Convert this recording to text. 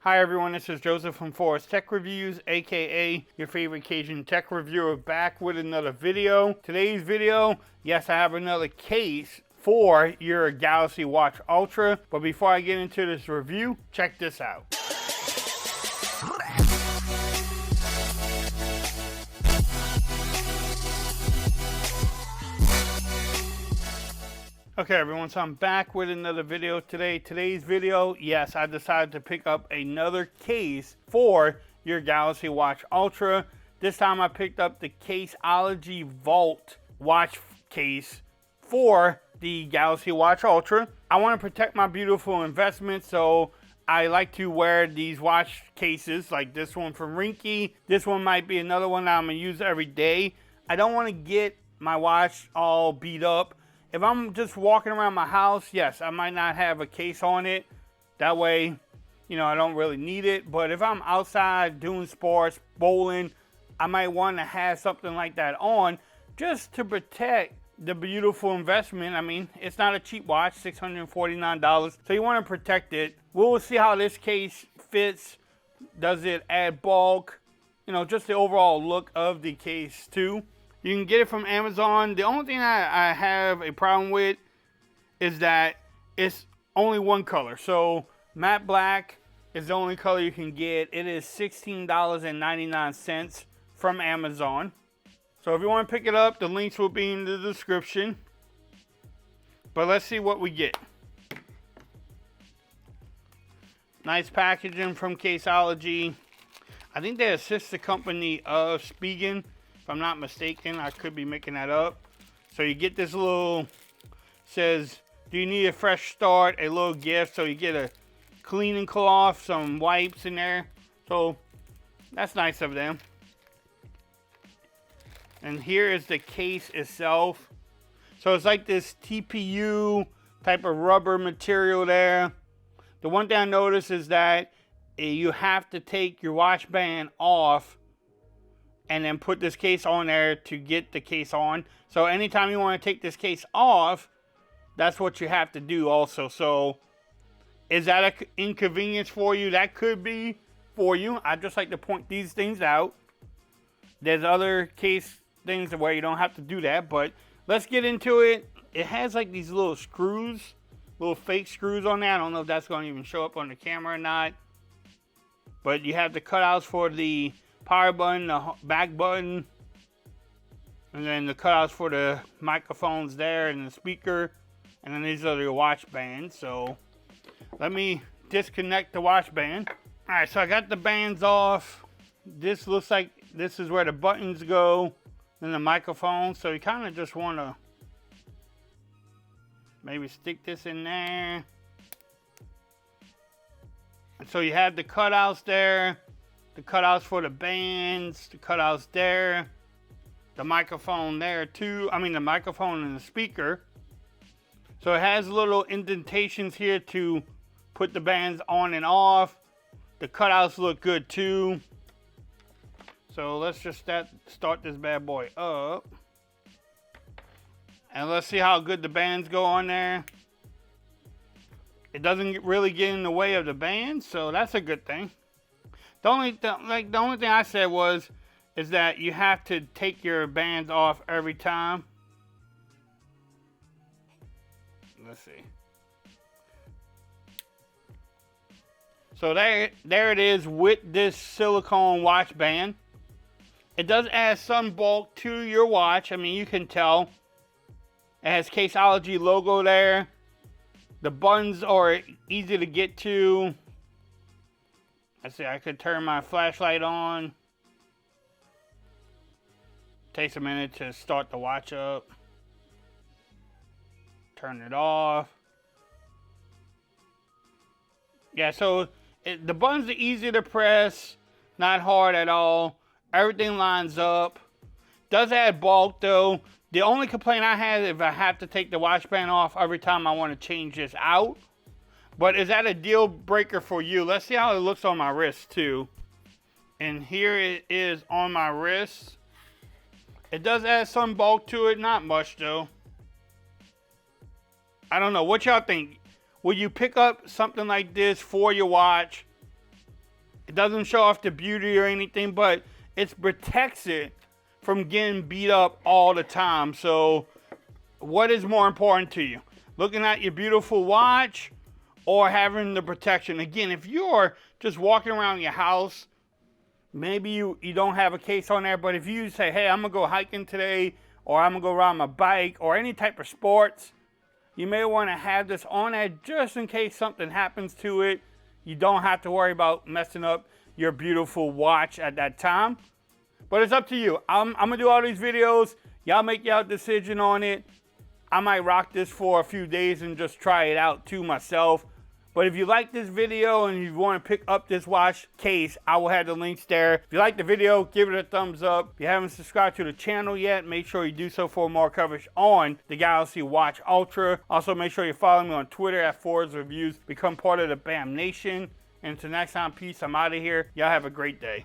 Hi everyone, this is Joseph from Forest Tech Reviews, aka your favorite Cajun tech reviewer, back with another video. Today's video, yes, I have another case for your Galaxy Watch Ultra, but before I get into this review, check this out. Okay everyone, so I'm back with another video today. Today's video, yes, I decided to pick up another case for your Galaxy Watch Ultra. This time I picked up the Caseology Vault watch case for the Galaxy Watch Ultra. I want to protect my beautiful investment, so I like to wear these watch cases like this one from Ringke. This one might be another one that I'm going to use every day. I don't want to get my watch all beat up. If I'm just walking around my house, yes, I might not have a case on it. That way, you know, I don't really need it. But if I'm outside doing sports, bowling, I might want to have something like that on just to protect the beautiful investment. I mean, it's not a cheap watch, $649. So you want to protect it. We'll see how this case fits. Does it add bulk? You know, just the overall look of the case too. You can get it from Amazon. The only thing I have a problem with is that it's only one color. So matte black is the only color you can get. It is $16.99 from Amazon. So if you want to pick it up, the links will be in the description. But let's see what we get. Nice packaging from Caseology. I think they're a sister company of Spigen. If I'm not mistaken, I could be making that up. So you get this little, says, do you need a fresh start? A little gift. So you get a cleaning cloth, some wipes in there. So that's nice of them. And here is the case itself. So it's like this TPU type of rubber material there. The one thing I noticed is that you have to take your watch band off and then put this case on there to get the case on. So anytime you want to take this case off, that's what you have to do also. So is that an inconvenience for you? That could be for you. I just like to point these things out. There's other case things where you don't have to do that, but let's get into it. It has like these little screws, little fake screws on there. I don't know if that's going to even show up on the camera or not. But you have the cutouts for the power button, the back button, and then the cutouts for the microphones there and the speaker, and then these are the watch bands. So let me disconnect the watch band. All right, so I got the bands off. This looks like this is where the buttons go and the microphone. So you kind of just want to maybe stick this in there. And so you have the cutouts there. The cutouts for the bands, the cutouts there, the microphone there too. I mean the microphone and the speaker. So it has little indentations here to put the bands on and off. The cutouts look good too. So let's just start this bad boy up. And let's see how good the bands go on there. It doesn't really get in the way of the bands, so that's a good thing. The only thing I said is that you have to take your bands off every time. Let's see. So there it is with this silicone watch band. It does add some bulk to your watch. I mean, you can tell. It has Caseology logo there. The buttons are easy to get to. I see I could turn my flashlight on. Takes a minute to start the watch up. Turn it off. Yeah, so the buttons are easy to press. Not hard at all. Everything lines up. Does add bulk though. The only complaint I have is if I have to take the watch band off every time I want to change this out. But is that a deal breaker for you? Let's see how it looks on my wrist too. And here it is on my wrist. It does add some bulk to it, not much though. I don't know, what y'all think? Will you pick up something like this for your watch It doesn't show off the beauty or anything, but it protects it from getting beat up all the time. So what is more important to you? Looking at your beautiful watch or having the protection? Again, if you're just walking around your house, maybe you don't have a case on there, but if you say, hey, I'm gonna go hiking today, or I'm gonna go ride my bike, or any type of sports, you may wanna have this on there just in case something happens to it. You don't have to worry about messing up your beautiful watch at that time. But it's up to you. I'm gonna do all these videos. Y'all make y'all decision on it. I might rock this for a few days and just try it out too myself. But if you like this video and you want to pick up this watch case, I will have the links there. If you like the video, give it a thumbs up. If you haven't subscribed to the channel yet, make sure you do so for more coverage on the Galaxy Watch Ultra. Also, make sure you follow me on Twitter at Fords Reviews. Become part of the BAM Nation. And until next time, peace. I'm out of here. Y'all have a great day.